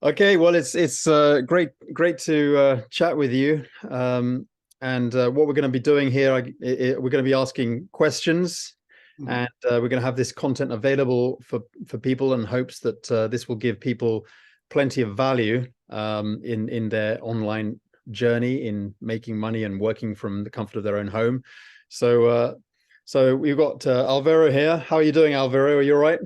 Okay, well, it's great to chat with you. And what we're going to be doing here, we're going to be asking questions, and we're going to have this content available for people in hopes that this will give people plenty of value in their online journey in making money and working from the comfort of their own home. So we've got Alvaro here. How are you doing, Alvaro? Are you all right?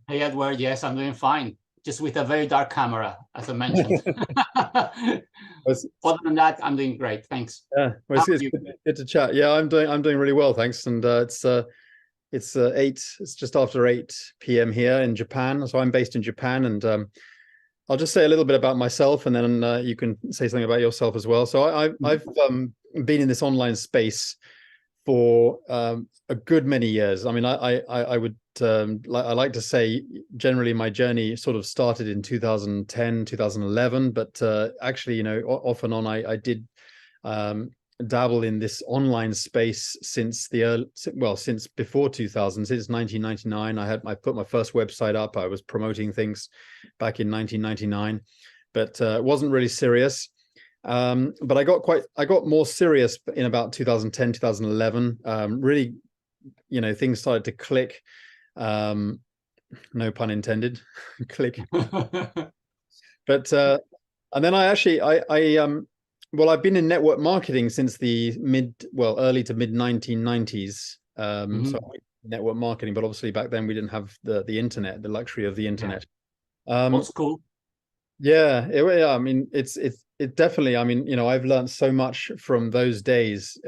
Hey, Edward. Yes, I'm doing fine. Just with a very dark camera, as I mentioned. Other than that, I'm doing great. Thanks. Yeah, well, it's good to chat. Yeah, I'm doing really well, thanks. And it's just after 8 p.m. here in Japan. So I'm based in Japan, and I'll just say a little bit about myself, and then you can say something about yourself as well. So I've been in this online space for a good many years. I mean, I would I like to say generally my journey sort of started in 2010, 2011, but actually, off and on, I did dabble in this online space since since before 2000, since 1999. I put my first website up. I was promoting things back in 1999, but it wasn't really serious. But I got more serious in about 2010, 2011. Really, things started to click. No pun intended. Click. But and then I've been in network marketing since the early to mid 1990s. So network marketing, but obviously back then we didn't have the internet, the luxury of the internet. That's cool. Yeah, I mean, it definitely. I mean, I've learned so much from those days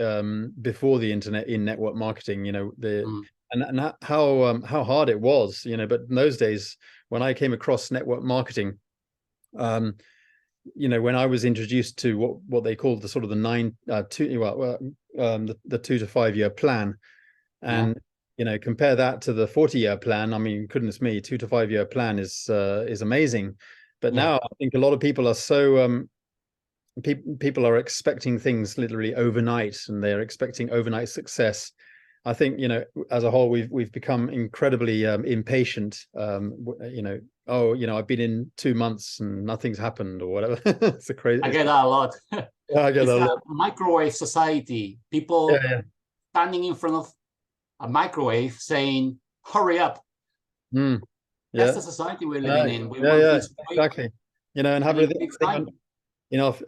before the internet in network marketing. And how hard it was. But in those days, when I came across network marketing, when I was introduced to what they called the sort of the 2 to 5 year plan, and compare that to the 40-year plan. I mean, goodness me, 2 to 5 year plan is amazing. But now I think a lot of people are so people are expecting things literally overnight, and they're expecting overnight success. I think, as a whole, we've become incredibly impatient. I've been in 2 months and nothing's happened or whatever. It's crazy. I get that a lot. Yeah, I get that a lot. Microwave society. People standing in front of a microwave saying, "Hurry up." That's the society we're living in. We want exactly. And have everything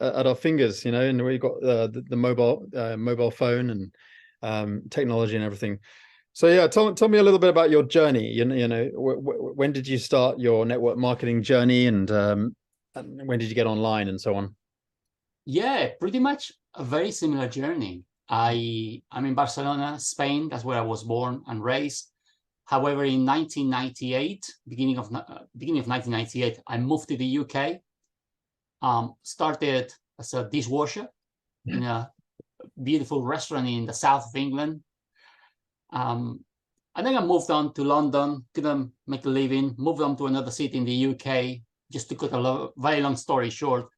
at our fingers. And we've got the mobile phone and technology and everything. So yeah, tell me a little bit about your journey. When did you start your network marketing journey, and when did you get online and so on? Yeah, pretty much a very similar journey. I'm in Barcelona, Spain. That's where I was born and raised. However, in 1998, beginning of 1998, I moved to the UK. Started as a dishwasher in a beautiful restaurant in the south of England. And then I moved on to London, couldn't make a living, moved on to another city in the UK, just to cut a very long story short.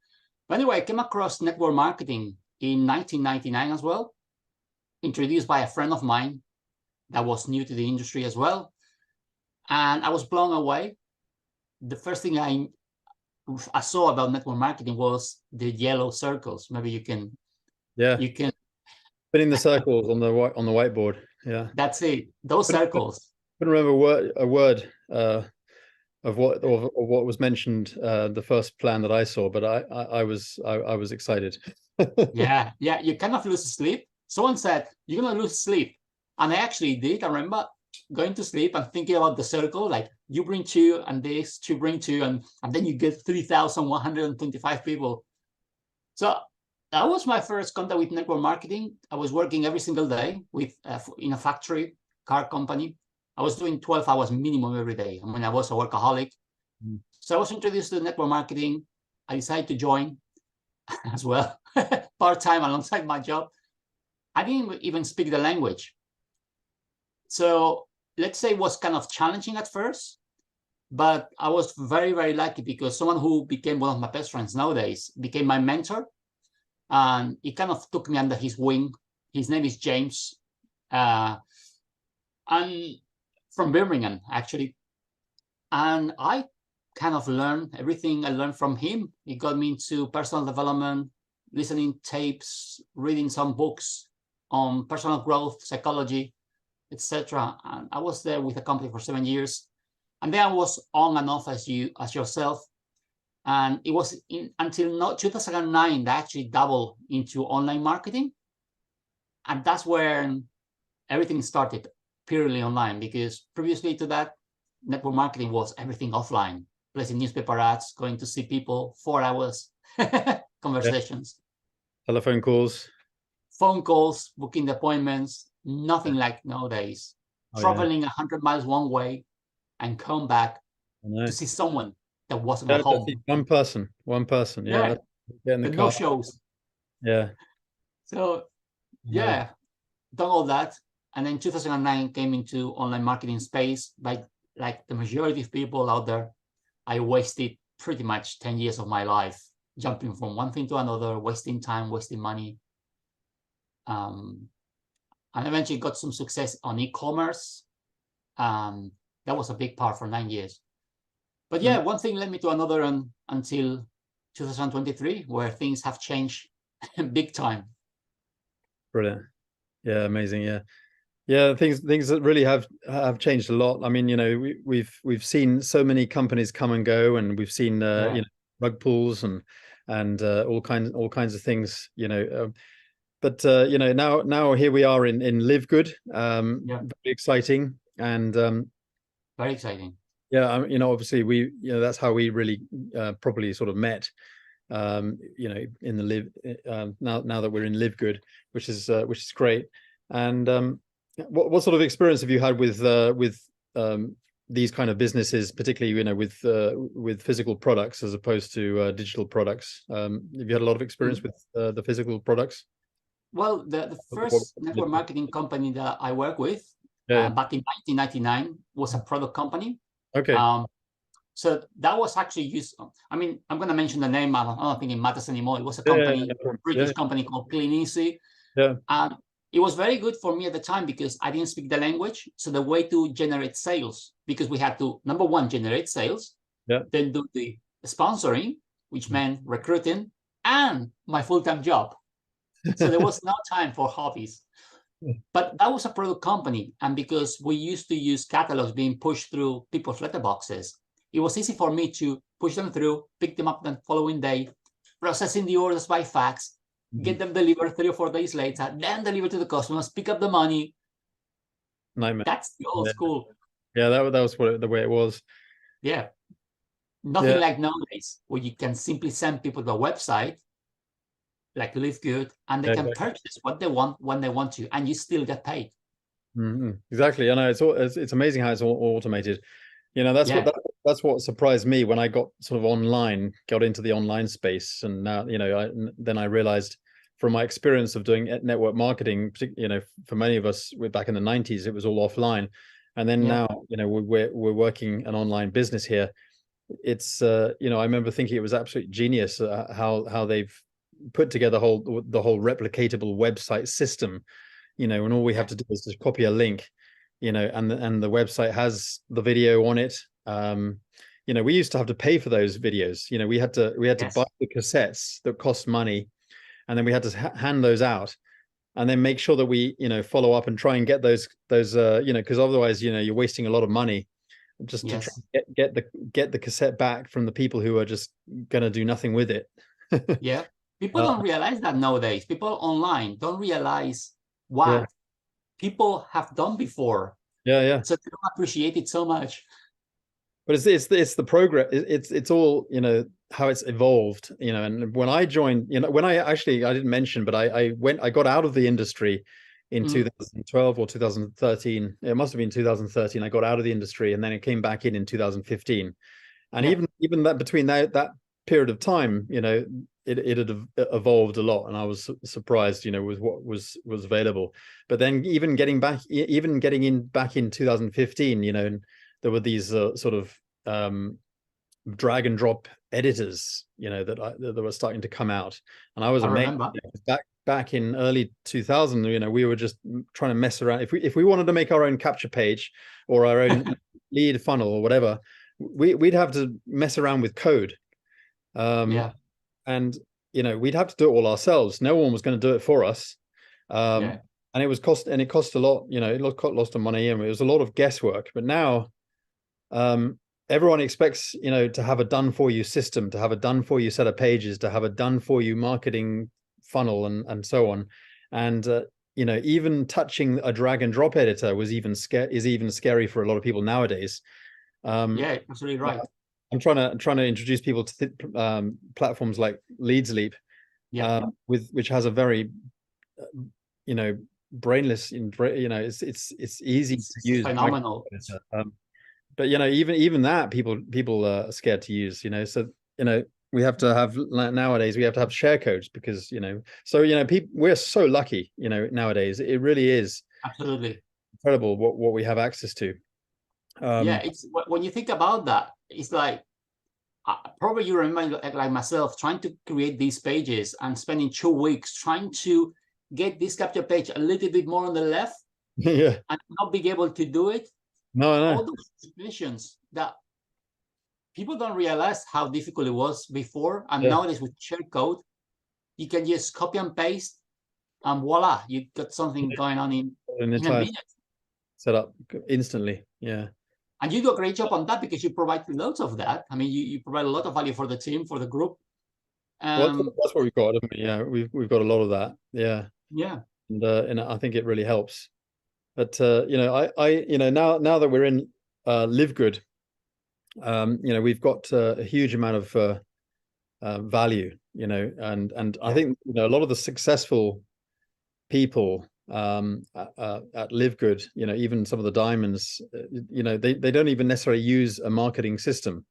But anyway, I came across network marketing in 1999 as well, introduced by a friend of mine that was new to the industry as well. And I was blown away. The first thing I saw about network marketing was the yellow circles. Maybe you can putting the circles on the whiteboard. Yeah, that's it. Those circles. I couldn't remember a word of what was mentioned the first plan that I saw, but I was excited. yeah, you kind of lose sleep. Someone said you're gonna lose sleep, and I actually did. I remember going to sleep and thinking about the circle, like you bring 2 and this 2 bring 2, and then you get 3,125 people. So that was my first contact with network marketing. I was working every single day in a factory car company. I was doing 12 hours minimum every day. I mean, I was a workaholic. So I was introduced to network marketing. I decided to join as well, part-time alongside my job. I didn't even speak the language. So let's say it was kind of challenging at first, but I was very, very lucky because someone who became one of my best friends nowadays became my mentor. And he kind of took me under his wing. His name is James. And from Birmingham, actually. And I kind of learned everything I learned from him. He got me into personal development, listening tapes, reading some books on personal growth, psychology, etc. And I was there with the company for 7 years. And then I was on and off as yourself. And it was until 2009 that I actually doubled into online marketing. And that's where everything started, purely online, because previously to that, network marketing was everything offline, placing newspaper ads, going to see people, 4 hours, conversations. Yeah. Telephone calls. Phone calls, booking the appointments, nothing like nowadays. Traveling 100 miles one way and come back to see someone that wasn't at home. One person. Yeah. Get in the car. No shows. Yeah. So yeah, done all that. And then 2009 came into online marketing space. Like the majority of people out there, I wasted pretty much 10 years of my life jumping from one thing to another, wasting time, wasting money. And eventually got some success on e-commerce. That was a big part for 9 years. But yeah, one thing led me to another until 2023, where things have changed big time. Brilliant. Yeah, amazing. Yeah, things that really have changed a lot. I mean, you know, we've seen so many companies come and go, and we've seen you know, rug pulls and all kinds of things, you know. But you know, now here we are in LiveGood. Very exciting and very exciting. Yeah, you know, obviously that's how we really properly sort of met. You know, in the now that we're in LiveGood, which is great. And what sort of experience have you had with these kind of businesses, particularly, you know, with physical products as opposed to digital products? Have you had a lot of experience with the physical products? Well, the first network marketing company that I worked with back in 1999 was a product company. Okay. So that was actually used. I mean, I'm going to mention the name. I don't think it matters anymore. It was a company, a British company called Glinsky. Yeah. And it was very good for me at the time because I didn't speak the language. So the way to generate sales, because we had to, number one, generate sales, then do the sponsoring, which meant recruiting, and my full-time job. So there was no time for hobbies. But that was a product company. And because we used to use catalogs being pushed through people's letterboxes, it was easy for me to push them through, pick them up the following day, processing the orders by fax, get them delivered 3 or 4 days later, then deliver to the customers, pick up the money. Nightmare. That's the old school. Yeah, that was the way it was. Yeah. Nothing like nowadays, where you can simply send people to a website like LiveGood, and they can purchase what they want when they want to, and you still get paid. Exactly. I know it's amazing how it's all automated. You know, that's what surprised me when I got sort of got into the online space, and now, you know, then I realized from my experience of doing network marketing, you know, for many of us, we're back in the 90s, it was all offline, and then now, you know, we're working an online business here. It's you know, I remember thinking it was absolute genius how they've put together the whole replicatable website system, you know, and all we have to do is just copy a link, you know, and the website has the video on it. You know, we used to have to pay for those videos. You know, we had to buy the cassettes that cost money, and then we had to hand those out, and then make sure that we, you know, follow up and try and get those you know, because otherwise, you know, you're wasting a lot of money just to try and get the cassette back from the people who are just going to do nothing with it. Yeah. People don't realize that nowadays. People online don't realize what people have done before. Yeah. So they don't appreciate it so much. But it's the progress. It's all, you know, how it's evolved, you know. And when I joined, you know, when I didn't mention, but I got out of the industry in 2012 or 2013. It must have been 2013. I got out of the industry, and then it came back in 2015. And even that between that period of time, you know, it had evolved a lot, and I was surprised, you know, with what was available. But then even getting back in 2015, you know, and there were these sort of drag and drop editors, you know, that were starting to come out, and I was amazed. Back in early 2000, you know, we were just trying to mess around. If we wanted to make our own capture page or our own lead funnel or whatever, we'd have to mess around with code. Yeah. And, you know, we'd have to do it all ourselves. No one was going to do it for us. Yeah. And it cost a lot, you know, it cost lots of money, and it was a lot of guesswork. But now, everyone expects, you know, to have a done for you system, to have a done for you set of pages, to have a done for you marketing funnel, and so on. And, you know, even touching a drag and drop editor is even scary for a lot of people nowadays. Yeah, absolutely right. I'm trying to introduce people to platforms like Leadsleep, which has a very, you know, brainless, you know, it's easy to use. Phenomenal. But you know, even that people are scared to use. You know, so you know, we have to have nowadays we have to have share codes, because you know, so you know, we're so lucky. You know, nowadays it really is absolutely incredible what we have access to. Yeah, it's when you think about that, it's like probably you remember like myself trying to create these pages and spending 2 weeks trying to get this capture page a little bit more on the left, yeah, and not being able to do it. No. All those situations that people don't realize how difficult it was before, and nowadays with share code, you can just copy and paste, and voila, you got something going on in a minute. Set up instantly, yeah. And you do a great job on that because you provide loads of that. I mean, you provide a lot of value for the team, for the group. Well, that's what we've got, haven't we? Yeah, we've got a lot of that. Yeah. Yeah. And I think it really helps. But you know, you know, now that we're in LiveGood, you know, we've got a huge amount of value, you know, and I think, you know, a lot of the successful people at LiveGood, you know, even some of the diamonds, you know, they don't even necessarily use a marketing system.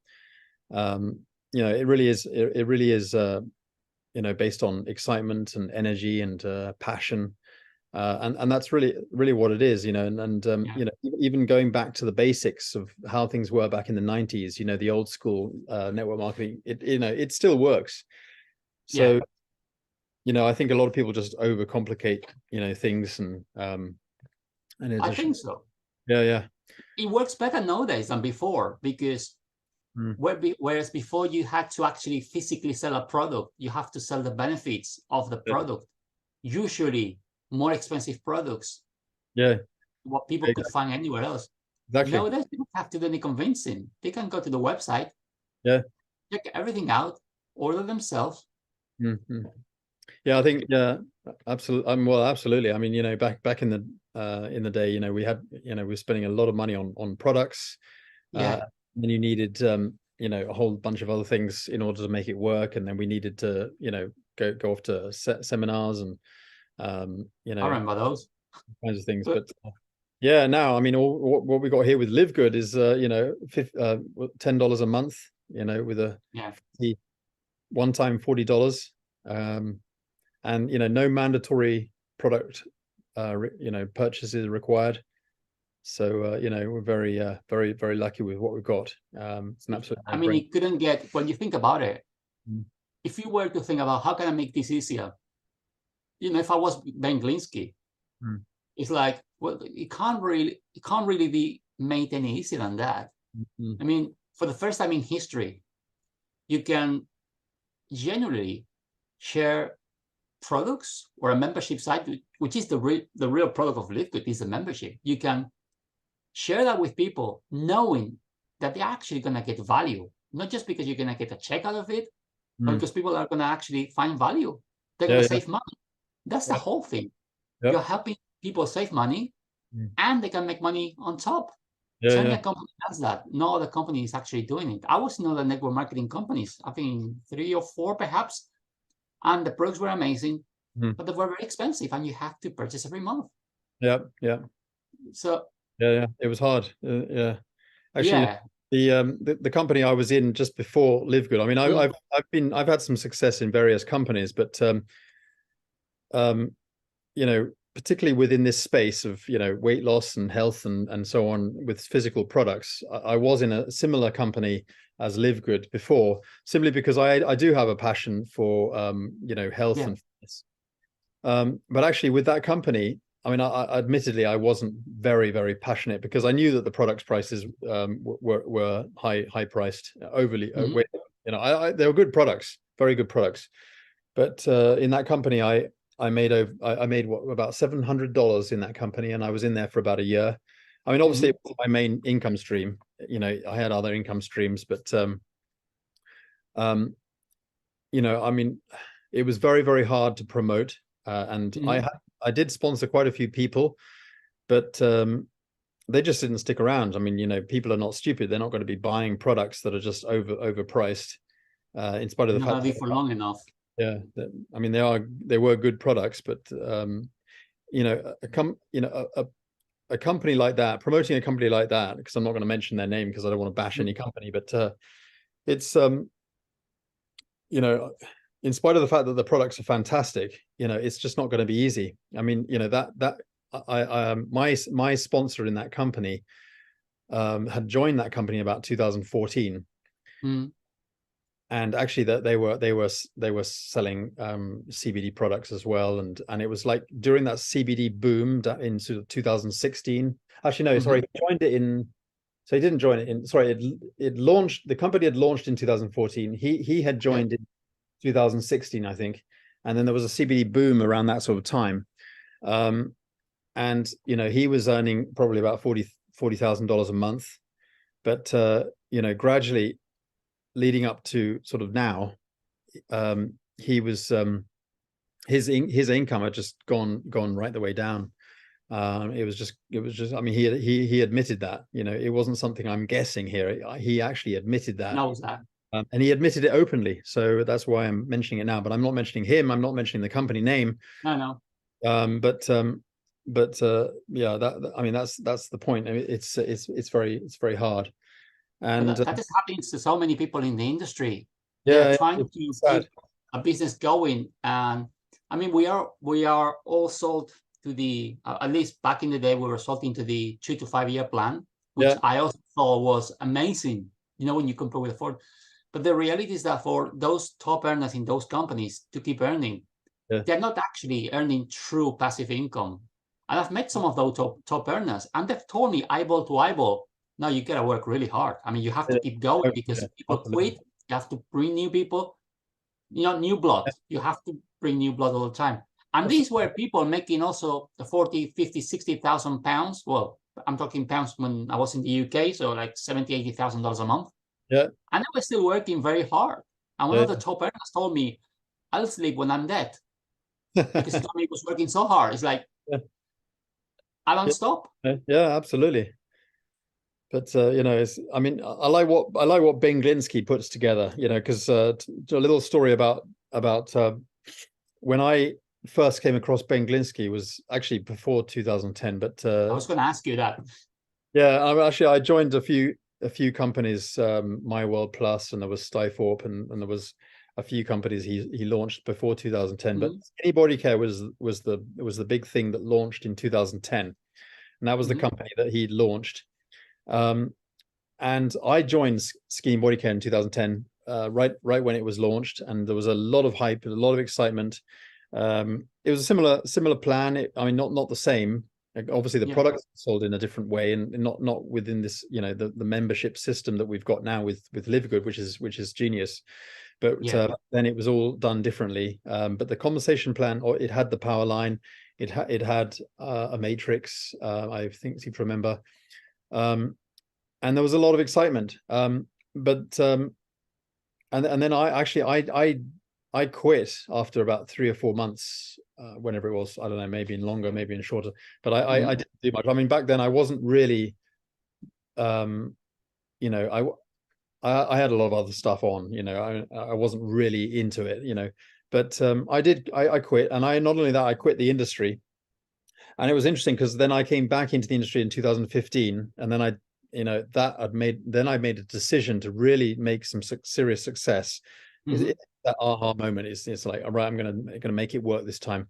You know, it really is you know, based on excitement and energy and passion, and that's really what it is, you know. And you know, even going back to the basics of how things were back in the 90s, you know, the old school network marketing, you know, it still works. So you know, I think a lot of people just overcomplicate, you know, things, and I think so. Yeah. It works better nowadays than before, because whereas before you had to actually physically sell a product, you have to sell the benefits of the product, usually more expensive products. Yeah. What people could find anywhere else. Exactly. Nowadays, they don't have to do any convincing. They can go to the website, check everything out, order themselves. Yeah, I think absolutely. Well, absolutely. I mean, you know, back in the day, you know, we were spending a lot of money on products. And you needed you know, a whole bunch of other things in order to make it work, and then we needed to, you know, go off to seminars and you know, I remember those kinds of things. But yeah, now, I mean, what we got here with LiveGood is you know, $10 a month, you know, with a one-time $40, and you know, no mandatory product you know, purchases required. So you know, we're very lucky with what we've got. It's an absolute I mean, it couldn't get, when you think about it, if you were to think about how can I make this easier, you know, if I was Ben Glinsky, it's like, well, it can't really be made any easier than that. I mean, for the first time in history, you can generally share products or a membership site, which is the real product of LiveGood, is a membership. You can share that with people, knowing that they're actually going to get value, not just because you're going to get a check out of it, but because people are going to actually find value. They're going to save money. That's the whole thing. You're helping people save money, and they can make money on top. China company does that. No other company is actually doing it. I was in other network marketing companies, I think 3 or 4 perhaps, and the products were amazing, but they were very expensive, and you have to purchase every month. Yeah. So it was hard. Actually, the company I was in just before LiveGood, I mean, I've had some success in various companies, but you know, particularly within this space of, you know, weight loss and health and so on with physical products, I was in a similar company as LiveGood before, simply because I do have a passion for you know, health and fitness. But actually with that company, admittedly, I wasn't very, very passionate because I knew that the product's prices were high priced, overly. They were good products, very good products. But in that company, I made about $700 in that company, and I was in there for about a year. I mean, obviously, it was my main income stream. I had other income streams, but I mean, it was very, very hard to promote. And I did sponsor quite a few people, but they just didn't stick around. I mean, people are not stupid. They're not going to be buying products that are just overpriced, in spite of the fact that for long enough. Yeah, I mean, they were good products, but a company like that, promoting a company like that, because I'm not going to mention their name because I don't want to bash any company, but it's in spite of the fact that the products are fantastic, it's just not going to be easy. I mean, my sponsor in that company had joined that company about 2014. And actually that they were selling CBD products as well, and it was like during that CBD boom in sort of 2016. Actually, no, sorry, he joined it in. So he didn't join it in. Sorry, it launched. The company had launched in 2014. He had joined in 2016, I think, and then there was a CBD boom around that sort of time, and he was earning probably about $40,000 a month, but gradually, leading up to sort of now, he was his income had just gone right the way down. It was just I mean, he admitted that, it wasn't something I'm guessing here. He actually admitted that. Knows that. And he admitted it openly, so that's why I'm mentioning it now. But I'm not mentioning him. I'm not mentioning the company name. No. But yeah, I mean, that's the point. I mean, it's very hard. And that is happening to so many people in the industry. Yeah, they're trying to keep a business going, and I mean, we are all sold to the at least back in the day, we were sold into the 2 to 5 year plan, which I also thought was amazing. When you compare with Ford, but the reality is that for those top earners in those companies to keep earning, they're not actually earning true passive income. And I've met some of those top earners, and they've told me eyeball to eyeball, no, you got to work really hard. I mean, you have to keep going because people quit. You have to bring new people, new blood. You have to bring new blood all the time. And these were people making also 40, 50, 60,000 pounds. Well, I'm talking pounds when I was in the UK, so like $70,000, $80,000 a month. Yeah. And they were still working very hard. And one of the top earners told me, I'll sleep when I'm dead. Because he told me he was working so hard. It's like, I don't stop. Yeah, absolutely. But I mean, I like what Ben Glinsky puts together, because a little story about when I first came across Ben Glinsky was actually before 2010. But I was going to ask you that. Yeah, I joined a few companies, My World Plus, and there was Stythorpe, and there was a few companies he launched before 2010. But Skinny Body Care was the big thing that launched in 2010, and that was the company that he launched. And I joined Skinny Body Care in 2010, right when it was launched, and there was a lot of hype, a lot of excitement. It was a similar plan. I mean, not the same. Obviously, the products sold in a different way, and not within this, the membership system that we've got now with LiveGood, which is genius. But then it was all done differently. But the compensation plan, it had the power line, it had a matrix. I think you remember. And there was a lot of excitement, and then I quit after about 3 or 4 months, whenever it was. I don't know, maybe in longer, maybe in shorter, but I didn't do much. I mean, back then I wasn't really, I had a lot of other stuff on, I wasn't really into it, but I quit, and not only that, I quit the industry. And it was interesting because then I came back into the industry in 2015, and then I made a decision to really make some serious success. That aha moment it's like, all right, I'm gonna make it work this time.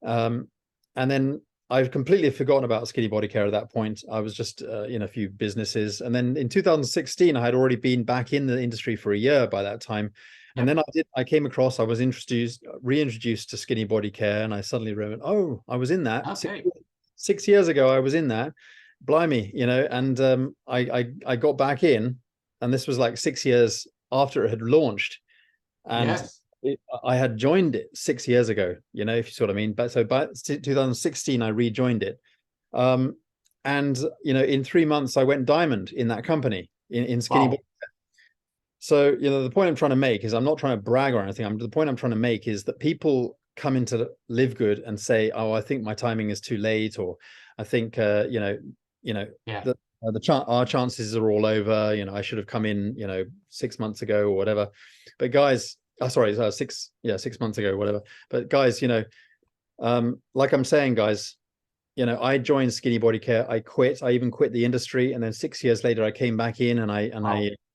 And then I've completely forgotten about Skinny Body Care at that point. I was just in a few businesses, and then in 2016 I had already been back in the industry for a year by that time. And then I came across, I was reintroduced to Skinny Body Care, and I suddenly remembered, oh, I was in that. Okay. 6 years ago, I was in that, blimey, you know, and I got back in, and this was like 6 years after it had launched, and Yes. I had joined it 6 years ago, you know, if you see what I mean. But so by 2016, I rejoined it. And, you know, in 3 months, I went diamond in that company in Skinny Wow. Body. So, you know, the point I'm trying to make is, I'm not trying to brag or anything. The point I'm trying to make is that people come into LiveGood and say, oh, I think my timing is too late, or I think, yeah, our chances are all over. You know, I should have come in, you know, 6 months ago or whatever. But guys, sorry, 6 months ago, whatever. But guys, you know, like I'm saying, guys, you know, I joined Skinny Body Care. I quit. I even quit the industry, and then 6 years later, I came back in, and I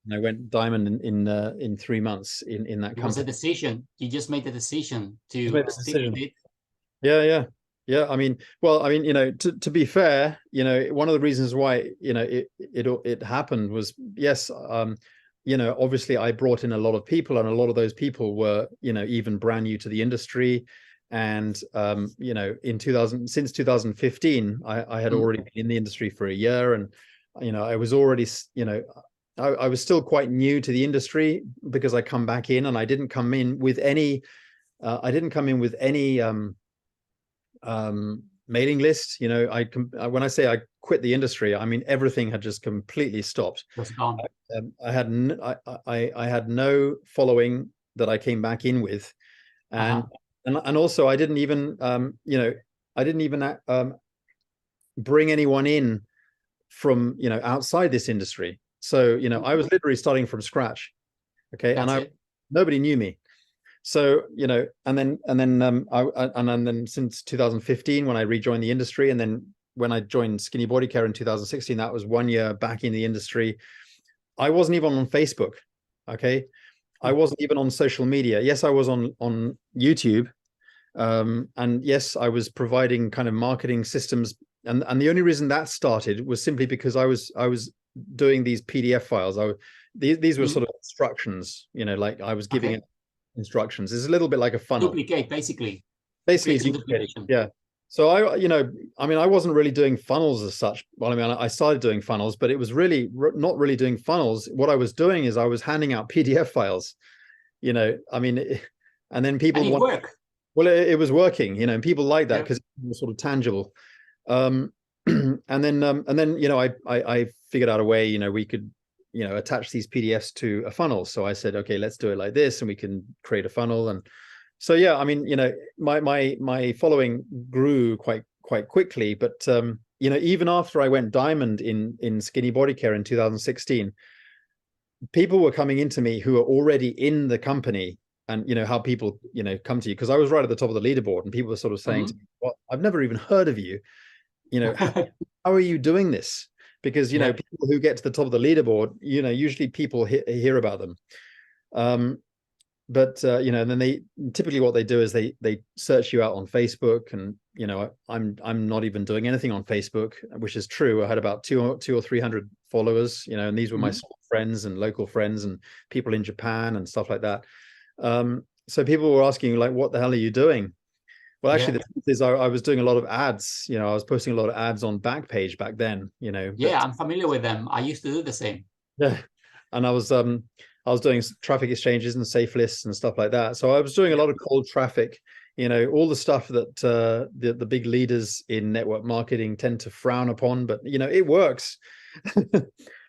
went diamond in 3 months in that company. It was a decision. You just made the decision to stick with it. Yeah. I mean, you know, to be fair, you know, one of the reasons why, you know, it happened was, yes, you know, obviously I brought in a lot of people, and a lot of those people were, you know, even brand new to the industry. And you know, since 2015, I had already been in the industry for a year, and you know, I was already, you know, I was still quite new to the industry, because I come back in, and I didn't come in with any mailing list. You know, when I say I quit the industry, I mean everything had just completely stopped. Just gone. I had no following that I came back in with, and also I didn't even you know, I didn't even bring anyone in from, you know, outside this industry. So, you know, I was literally starting from scratch. Okay. That's nobody knew me. So, you know, and then since 2015, when I rejoined the industry, and then when I joined Skinny Body Care in 2016, that was 1 year back in the industry. I wasn't even on Facebook. Okay. I wasn't even on social media. Yes, I was on YouTube. And yes, I was providing kind of marketing systems. And the only reason that started was simply because I was doing these PDF files. These were sort of instructions, you know, like I was giving it instructions. It's a little bit like a funnel. Duplicate, basically. Basically, it's duplication. Yeah. So you know, I mean, I wasn't really doing funnels as such. Well, I mean, I started doing funnels, but it was really not really doing funnels. What I was doing is I was handing out PDF files, you know, I mean, and then people and it worked. Well, it was working, you know, and people like that because it was sort of tangible. And then, you know, I figured out a way, you know, we could, you know, attach these PDFs to a funnel. So I said, okay, let's do it like this, and we can create a funnel. And so, yeah, I mean, you know, my following grew quite quickly, but you know, even after I went diamond in Skinny Body Care in 2016, people were coming into me who are already in the company. And, you know, how people, you know, come to you, because I was right at the top of the leaderboard, and people were sort of saying to me, well, I've never even heard of you. You know, how are you doing this? Because, you know, people who get to the top of the leaderboard, you know, usually people hear about them. But you know, and then typically what they do is they search you out on Facebook, and, you know, I'm not even doing anything on Facebook, which is true. I had about 200 or 300 followers, you know, and these were my friends and local friends and people in Japan and stuff like that. So people were asking, like, what the hell are you doing? Well, actually, the truth is I was doing a lot of ads. You know, I was posting a lot of ads on Backpage back then, you know. Yeah, I'm familiar with them. I used to do the same. Yeah. And I was doing traffic exchanges and safe lists and stuff like that. So I was doing a lot of cold traffic, you know, all the stuff that the big leaders in network marketing tend to frown upon, but, you know, it works.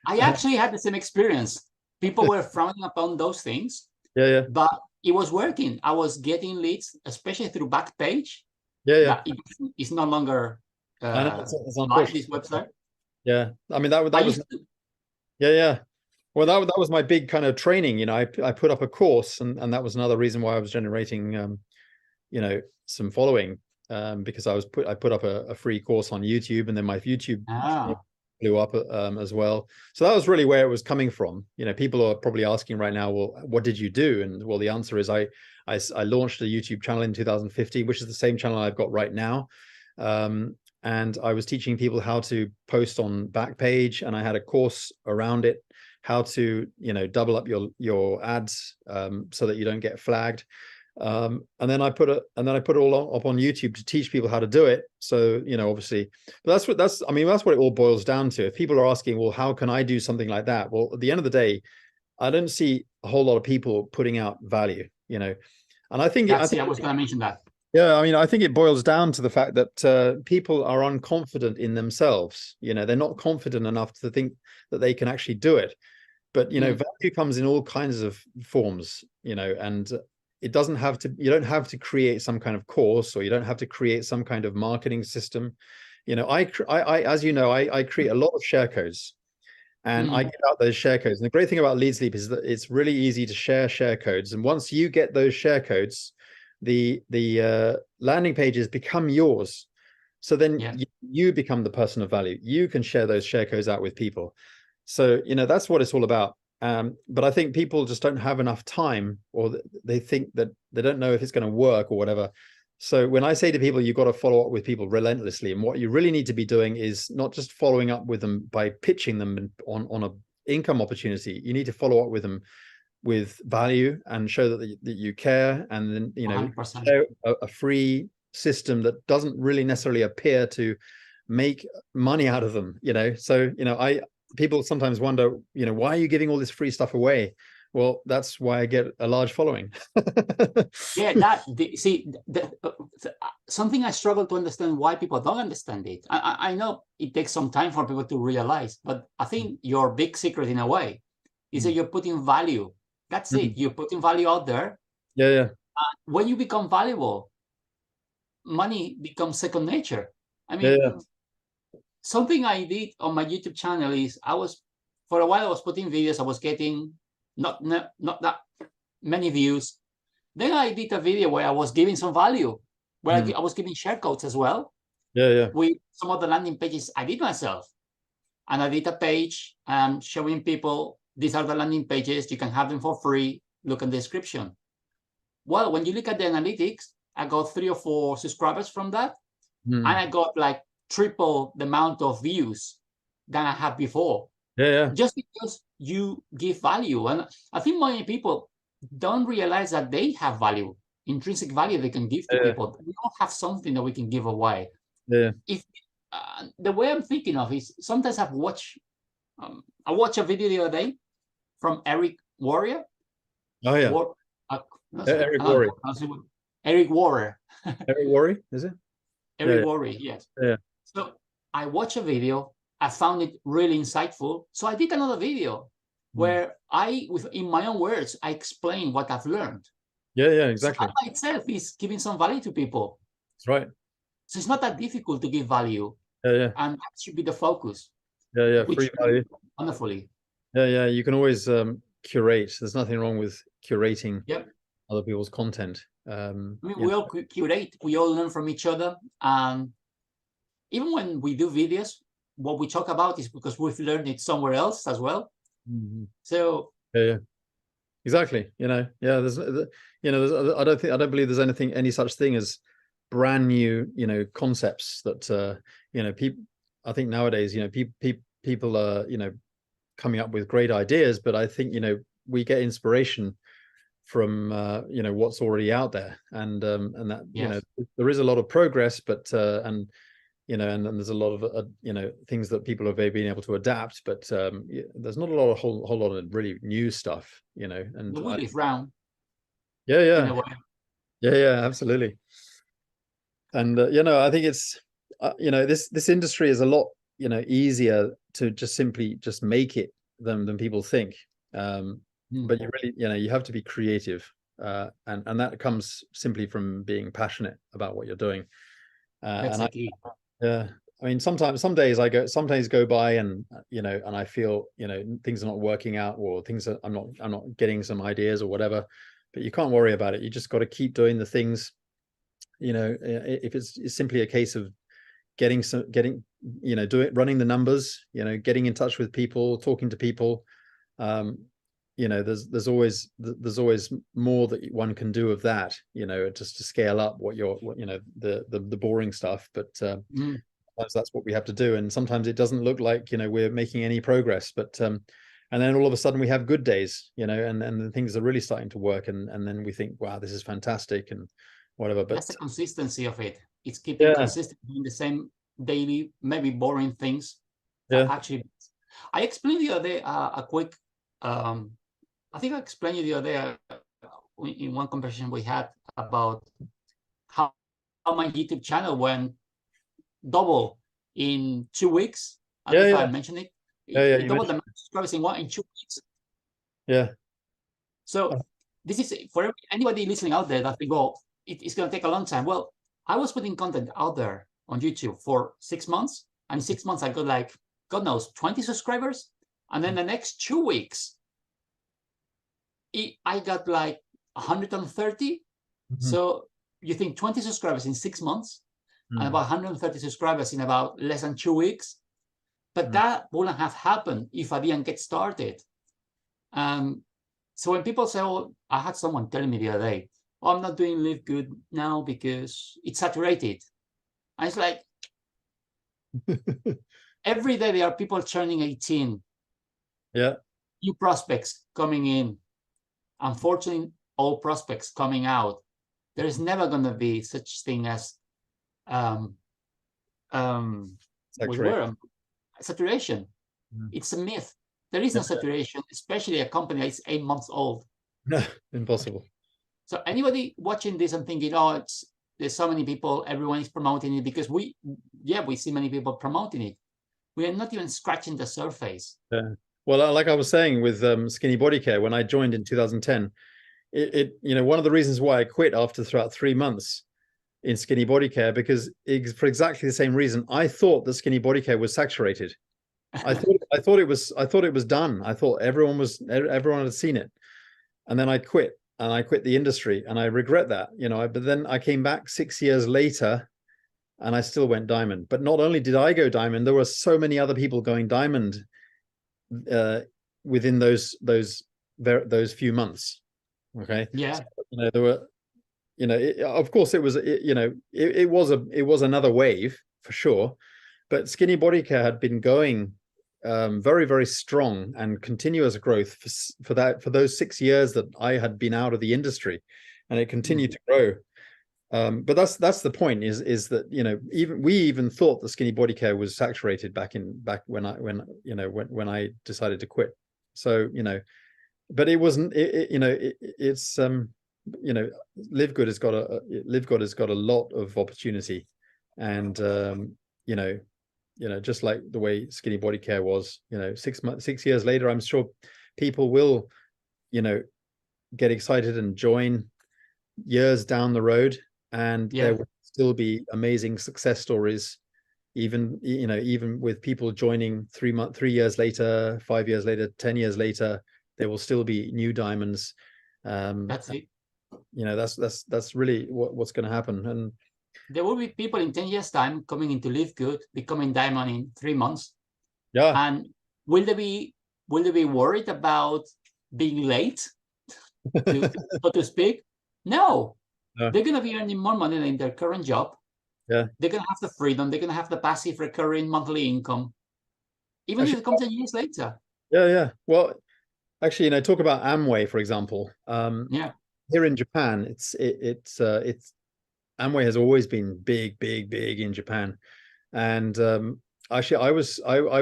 I actually had the same experience. People were frowning upon those things. Yeah. But it was working. I was getting leads, especially through Backpage. Yeah. It's no longer it's like this website. Yeah. I mean, that was yeah. Well, that was my big kind of training. You know, I put up a course, and that was another reason why I was generating, you know, some following, because I put up a free course on YouTube, and then my YouTube blew up as well. So that was really where it was coming from. You know, people are probably asking right now, well, what did you do? And well, the answer is I launched a YouTube channel in 2015, which is the same channel I've got right now. And I was teaching people how to post on Backpage, and I had a course around it, how to, you know, double up your ads so that you don't get flagged. And then I put it all up on YouTube to teach people how to do it. So, you know, obviously, but that's what it all boils down to. If people are asking, well, how can I do something like that? Well, at the end of the day, I don't see a whole lot of people putting out value, you know, and I think I was going to mention that. Yeah, I mean, I think it boils down to the fact that people are unconfident in themselves. You know, they're not confident enough to think that they can actually do it. But, you know, value comes in all kinds of forms, you know, and it doesn't have to, you don't have to create some kind of course, or you don't have to create some kind of marketing system. You know, as you know, I create a lot of share codes, and I give out those share codes. And the great thing about Lead Sleep is that it's really easy to share codes. And once you get those share codes, the landing pages become yours. So then you become the person of value. You can share those share codes out with people. So, you know, that's what it's all about. But I think people just don't have enough time, or they think that they don't know if it's going to work or whatever. So when I say to people, you've got to follow up with people relentlessly, and what you really need to be doing is not just following up with them by pitching them on a income opportunity. You need to follow up with them with value and show that you care, and then, you know, show a free system that doesn't really necessarily appear to make money out of them, you know. So, you know, people sometimes wonder, you know, why are you giving all this free stuff away? Well, that's why I get a large following. Yeah, something I struggle to understand why people don't understand it. I know it takes some time for people to realize, but I think your big secret in a way is that you're putting value. That's it. You're putting value out there. Yeah. When you become valuable, money becomes second nature. I mean, something I did on my YouTube channel is for a while I was putting videos. I was getting not that many views. Then I did a video where I was giving some value, where I was giving share codes as well. Yeah. With some of the landing pages I did myself. And I did a page showing people, these are the landing pages. You can have them for free. Look at the description. Well, when you look at the analytics, I got 3 or 4 subscribers from that. And I got like triple the amount of views than I had before. Yeah. Just because you give value. And I think many people don't realize that they have value, intrinsic value they can give to people. We all have something that we can give away. Yeah. If the way I'm thinking of is, sometimes I watched a video the other day from Eric Warrior. Oh yeah. Eric Warrior. Eric Warrior. Eric Warrior, is it? Eric Warrior, yes. Yeah. So I watched a video. I found it really insightful. So I did another video where in my own words, I explain what I've learned. Yeah, exactly. So that by itself is giving some value to people. That's right. So it's not that difficult to give value. Yeah. And that should be the focus. Yeah, free value. Wonderfully. Yeah. You can always curate. There's nothing wrong with curating other people's content. I mean, we all curate. We all learn from each other. And even when we do videos, what we talk about is because we've learned it somewhere else as well. So yeah, exactly. You know, there's I don't believe there's any such thing as brand new, you know, concepts that you know, people, I think nowadays, you know, people are, you know, coming up with great ideas, but I think, you know, we get inspiration from you know, what's already out there, and that you know, there is a lot of progress, but and you know, and there's a lot of you know, things that people have been able to adapt, but there's not a whole lot of really new stuff, you know. And the wheel is round. Yeah, absolutely. And you know, I think it's you know, this industry is a lot, you know, easier to just simply make it than people think. But you really, you know, you have to be creative, and that comes simply from being passionate about what you're doing. I mean, some days go by, and you know, and I feel, you know, things are not working out, or things are, I'm not getting some ideas or whatever. But you can't worry about it. You just got to keep doing the things. You know, if it's simply a case of getting, you know, running the numbers, you know, getting in touch with people, talking to people. You know, there's always more that one can do of that, you know, just to scale up what you know, the boring stuff. But sometimes that's what we have to do, and sometimes it doesn't look like, you know, we're making any progress. But And then all of a sudden we have good days, you know, and then things are really starting to work. And then we think, wow, this is fantastic and whatever. But that's the consistency of it. It's keeping yeah, consistent, doing the same daily, maybe boring things. yeah, Actually, I explained the other day a quick, I think I explained you the other day in one conversation we had about how my YouTube channel went double in 2 weeks. I don't know if I mentioned it. yeah, It doubled the subscribers in 2 weeks. yeah. So this is for anybody listening out there that think, oh, it's going to take a long time. Well, I was putting content out there on YouTube for 6 months, and in 6 months I got like, God knows, 20 subscribers. And then the next 2 weeks, I got like 130. So you think 20 subscribers in 6 months and about 130 subscribers in about less than 2 weeks. But that wouldn't have happened if I didn't get started. So when people say, oh, I had someone telling me the other day, oh, I'm not doing LiveGood now because it's saturated. And it's like, every day there are people turning 18. Yeah. New prospects coming in. Unfortunately, all prospects coming out. There is never going to be such thing as saturation. It's a myth. There is no saturation, especially a company that's 8 months old. No, impossible. So anybody watching this and thinking, oh, there's so many people, everyone is promoting it, because we see many people promoting it. We are not even scratching the surface. Yeah. Well, like I was saying with Skinny Body Care, when I joined in 2010, one of the reasons why I quit after about 3 months in Skinny Body Care, because for exactly the same reason, I thought that Skinny Body Care was saturated. I thought it was done. I thought everyone had seen it, and then I quit, and I quit the industry, and I regret that, but then I came back 6 years later, and I still went diamond. But not only did I go diamond, there were so many other people going diamond within those few months. Okay. Yeah. So, there were, of course it was, it was another wave for sure, but Skinny Body Care had been going very, very strong and continuous growth for those 6 years that I had been out of the industry, and it continued to grow. But that's the point, is that we even thought the Skinny Body Care was saturated back when I decided to quit. So but it wasn't. It's LiveGood has got a lot of opportunity, and just like the way Skinny Body Care was, 6 years later, I'm sure people will get excited and join years down the road. And there will still be amazing success stories, even with people joining 3 years later, 5 years later, 10 years later, there will still be new diamonds. That's it. That's really what's going to happen. And there will be people in 10 years' time coming into LiveGood, becoming diamond in 3 months. Yeah. And will they be worried about being late, so to speak? No. They're going to be earning more money than in their current job. Yeah. They're going to have the freedom. They're going to have the passive recurring monthly income, even if it comes 10 years later. Yeah. Well, actually, talk about Amway, for example. Here in Japan, it's Amway has always been big in Japan, and actually, I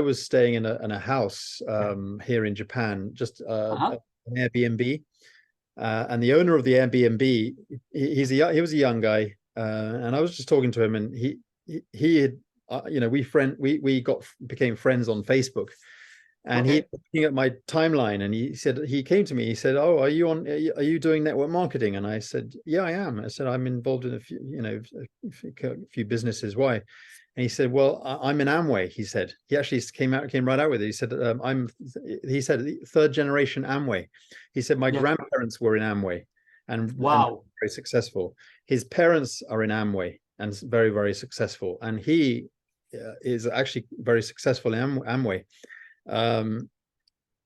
was staying in a house here in Japan, just an Airbnb. And the owner of the Airbnb, he was a young guy, and I was just talking to him, and he had, we became friends on Facebook, and he was looking at my timeline, and he came to me, he said, "Oh, are you doing network marketing?" And I said, "Yeah, I am." I said, "I'm involved in a few businesses. Why?" And he said, "Well, I'm in Amway." He said, he actually came right out with it. He said, he said, third generation Amway. He said, my grandparents were in Amway, and very successful. His parents are in Amway and very, very successful. And he is actually very successful in Amway.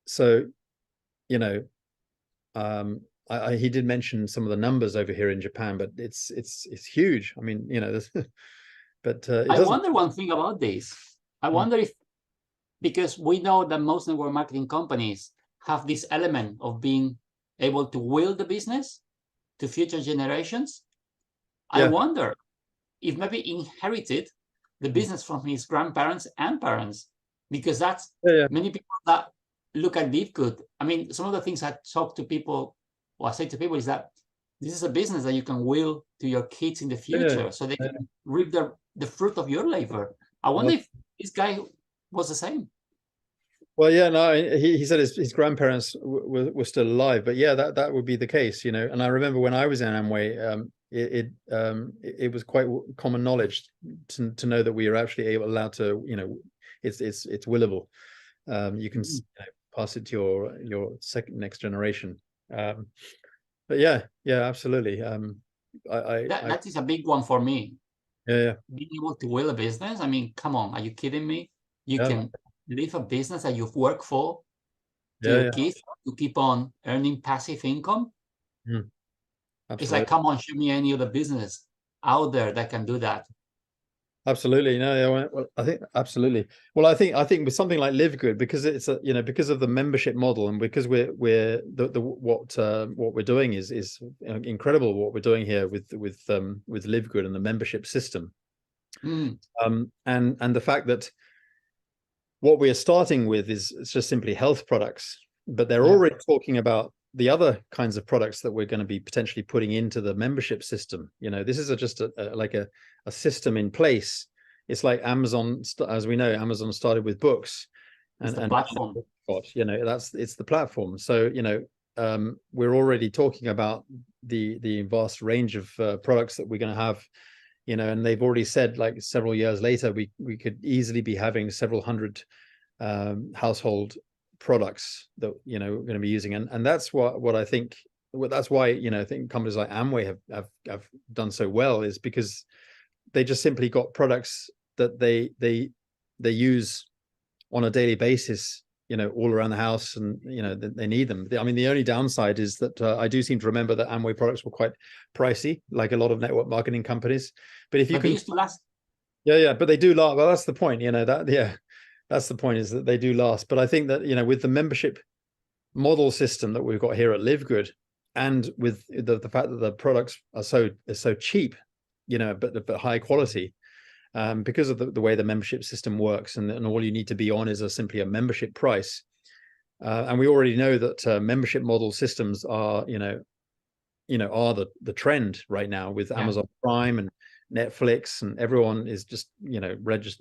So, he did mention some of the numbers over here in Japan, but it's huge. I mean, but I wonder one thing about this. I wonder if because we know that most network marketing companies have this element of being able to will the business to future generations. I wonder if maybe inherited the business from his grandparents and parents, because that's many people that look at LiveGood. I mean, some of the things I talk to people, or I say to people, is that this is a business that you can will to your kids in the future, so they can reap the fruit of your labor. I wonder if this guy was the same. Well, yeah, no, he said his grandparents were still alive, but yeah, that would be the case, you know. And I remember when I was in Amway, it was quite common knowledge to know that we are actually allowed to, you know, it's willable. You can pass it to your next generation. But yeah, absolutely. That is a big one for me. Yeah. Being able to will a business. I mean, come on, are you kidding me? You can leave a business that you've worked for to your kids to keep on earning passive income. It's like, come on, show me any other business out there that can do that. Absolutely. No, well, I think absolutely. Well, I think with something like LiveGood, because it's a, you know, because of the membership model, and because we're what we're doing is incredible. What we're doing here with LiveGood and the membership system, and the fact that what we are starting with is it's just simply health products, but they're already talking about the other kinds of products that we're going to be potentially putting into the membership system. You know, this is just like a system in place. It's like Amazon, as we know, Amazon started with books, and the platform. You know, it's the platform. So, you know, we're already talking about the vast range of products that we're going to have. You know, and they've already said, like, several years later, we could easily be having several hundred household products that, you know, we're going to be using, and that's what I think. Well, that's why, you know, I think companies like Amway have done so well, is because they just simply got products that they use on a daily basis, you know, all around the house, and, you know, they need them. I mean, the only downside is that I do seem to remember that Amway products were quite pricey, like a lot of network marketing companies. But if you can, they used to last. But they do last. Well, that's the point, you know, that's the point, is that they do last. But I think that, you know, with the membership model system that we've got here at LiveGood, and with the fact that the products are so cheap, you know, but high quality, because of the way the membership system works, and all you need to be on is simply a membership price. And we already know that membership model systems are, are the trend right now, with Amazon Prime and Netflix, and everyone is just, you know,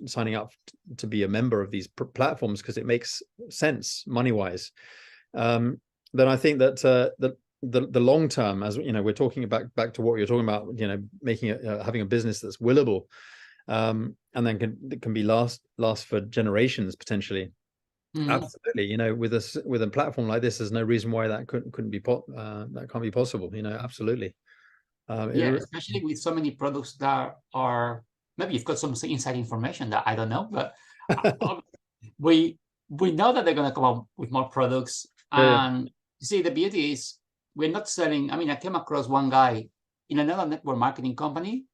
signing up to be a member of these platforms because it makes sense money wise. Then I think that the long term, as you know, we're talking back to what you're talking about, you know, making having a business that's willable, and then can be last for generations potentially. Absolutely, you know, with a platform like this, there's no reason why that couldn't be that can't be possible, you know. Absolutely. Especially with so many products that are, maybe you've got some inside information that I don't know, but we know that they're going to come up with more products. And you see, the beauty is we're not selling. I mean, I came across one guy in another network marketing company,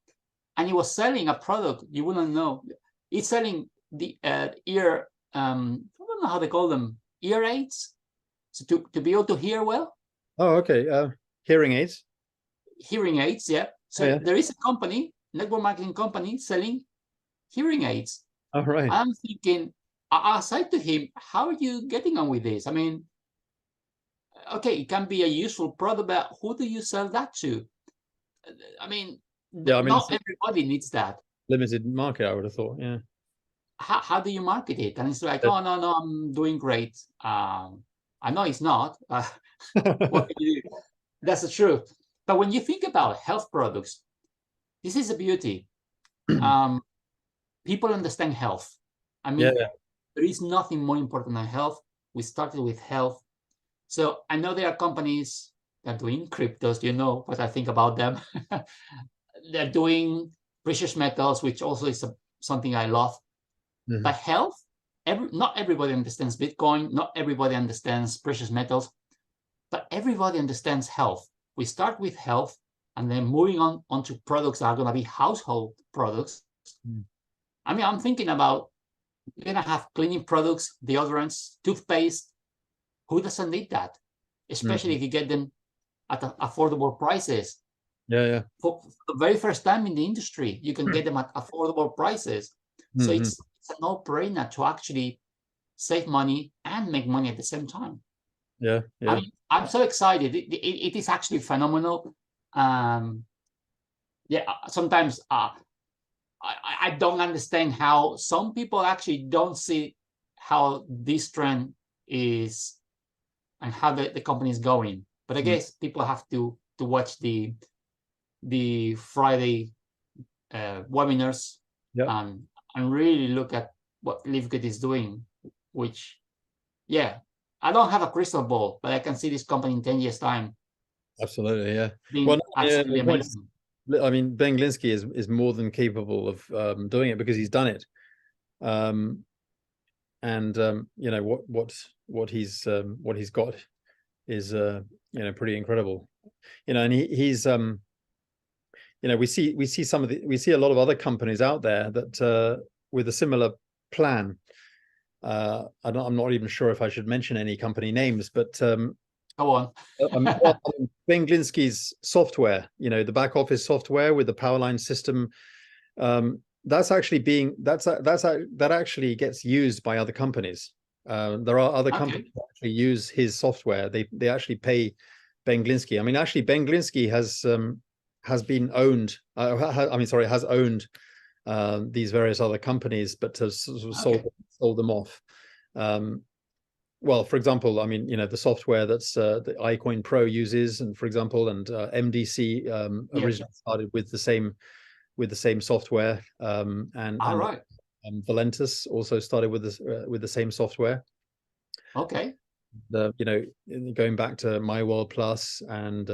and he was selling a product you wouldn't know. He's selling the ear, I don't know how they call them, ear aids, so to be able to hear well. Oh, okay. Hearing aids. Hearing aids, yeah. So there is a company, network marketing company, selling hearing aids. Oh, right. I'm thinking, I said to him, how are you getting on with this? I mean, okay, it can be a useful product, but who do you sell that to? I mean, not everybody needs that. Limited market, I would have thought. Yeah. How do you market it? And it's like, oh, no, I'm doing great. I know it's not. What can you do? That's the truth. But when you think about health products, this is the beauty. People understand health. I mean, there is nothing more important than health. We started with health. So I know there are companies that are doing cryptos. Do you know what I think about them? They're doing precious metals, which also is something I love. But health, not everybody understands Bitcoin. Not everybody understands precious metals. But everybody understands health. We start with health, and then moving on to products that are going to be household products. I mean, I'm thinking about You're gonna have cleaning products, deodorants, toothpaste. Who doesn't need that? Especially if you get them at affordable prices. Yeah. For the very first time in the industry, you can get them at affordable prices. So it's a no-brainer to actually save money and make money at the same time. Yeah. I mean, I'm so excited. It is actually phenomenal. Sometimes I don't understand how some people actually don't see how this trend is and how the company is going. But I guess people have to watch the Friday webinars and really look at what LiveGood is doing, which, yeah, I don't have a crystal ball, but I can see this company in 10 years' time. Absolutely, yeah. Being absolutely amazing. I mean, Ben Glinsky is more than capable of doing it because he's done it. You know, what he's got is you know, pretty incredible. You know, and he's you know, we see a lot of other companies out there that with a similar plan. I'm not even sure if I should mention any company names, but go on. Ben Glinsky's software, you know, the back office software with the Powerline system, that actually gets used by other companies. There are other companies that actually use his software. They actually pay Ben Glinsky. I mean, actually, Ben Glinsky has been owned. Has owned these various other companies, but has sold them off. Well, for example, I mean, you know, the software that's the iCoin Pro uses, and for example, and MDC originally started with the same software, and Valentus also started with the same software. Okay. You know, going back to My World Plus and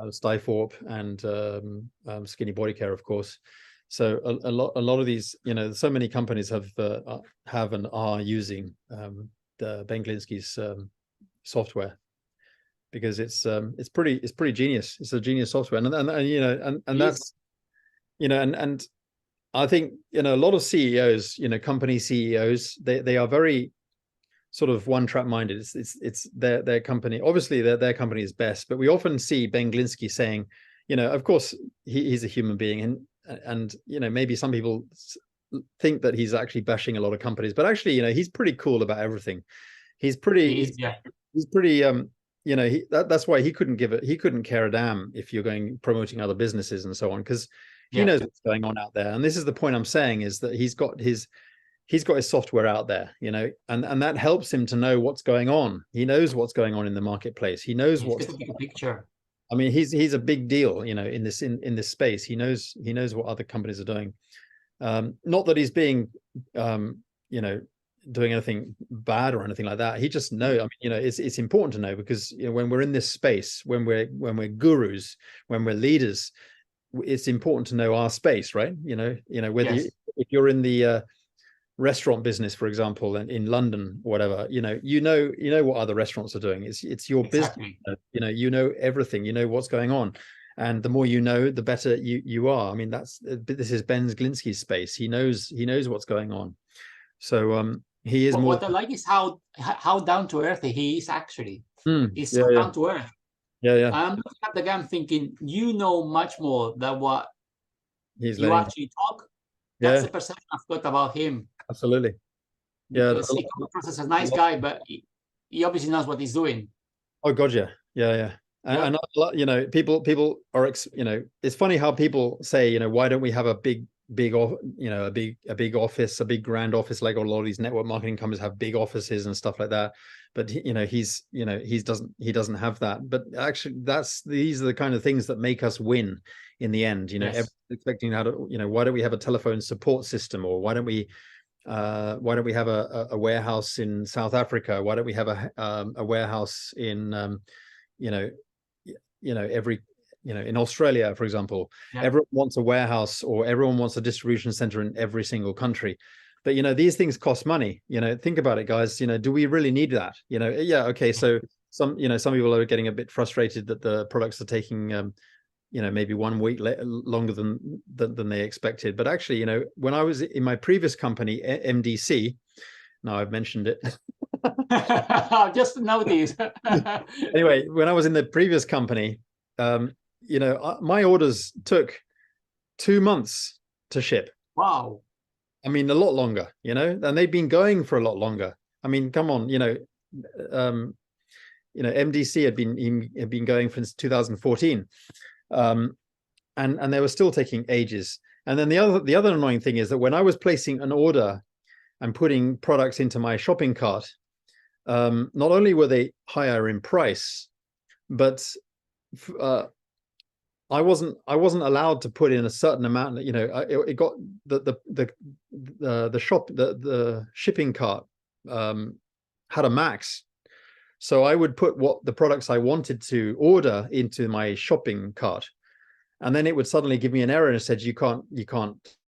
Stythorpe and Skinny Body Care, of course. So a lot of these, you know, so many companies have and are using the Ben Glinsky's software because it's pretty genius. It's a genius software, and you know, and that's, you know, and I think, you know, a lot of CEOs, you know, company CEOs, they are very sort of one-track minded. It's their company. Obviously, their company is best, but we often see Ben Glinsky saying, you know, of course he's a human being, and you know, maybe some people think that he's actually bashing a lot of companies, but actually, you know, he's pretty cool about everything. He's pretty you know, that's why he couldn't care a damn if you're promoting other businesses and so on, because he knows what's going on out there. And this is the point I'm saying, is that he's got his software out there, you know, and that helps him to know what's going on. He knows what's going on in the marketplace. He knows what's the big picture. I mean, he's a big deal, you know, in this space. He knows what other companies are doing. Not that he's being, you know, doing anything bad or anything like that. He just knows. I mean, you know, it's important to know, because, you know, when we're in this space, when we're gurus, when we're leaders, it's important to know our space, right? You know, whether if you're in the restaurant business, for example, in London or whatever, you know what other restaurants are doing. It's your business. You know everything. You know what's going on, and the more you know, the better you are. I mean, this is Ben Glinsky's space. He knows what's going on. So he is more. What I like is how down to earth he is. Actually, he's so down to earth. Yeah. I'm looking at the guy, I'm thinking, you know much more than what you actually talk. That's the perception I've got about him. Absolutely. Yeah. Because he comes across as a nice guy, but he obviously knows what he's doing. Oh God, yeah. And you know, people are, you know, it's funny how people say, you know, why don't we have a big office, a big grand office, like a lot of these network marketing companies have big offices and stuff like that. But you know, he doesn't have that. But actually, these are the kind of things that make us win in the end. You know, expecting how to, you know, why don't we have a telephone support system, or why don't we have a warehouse in South Africa? Why don't we have a warehouse in in Australia, for example? Everyone wants a warehouse, or everyone wants a distribution center in every single country. But, you know, these things cost money. You know, think about it, guys. You know, do we really need that? You know, okay. So some people are getting a bit frustrated that the products are taking maybe 1 week longer than they expected. But actually, when I was in my previous company, MDC, now I've mentioned it. Just notice. Anyway, when I was in the previous company, my orders took 2 months to ship. Wow. I mean, a lot longer, and they've been going for a lot longer. I mean, come on, MDC had been going since 2014, and they were still taking ages. And then the other annoying thing is that when I was placing an order and putting products into my shopping cart, not only were they higher in price, but I wasn't allowed to put in a certain amount. It got the shipping cart had a max. So I would put what the products I wanted to order into my shopping cart, and then it would suddenly give me an error and it said you can't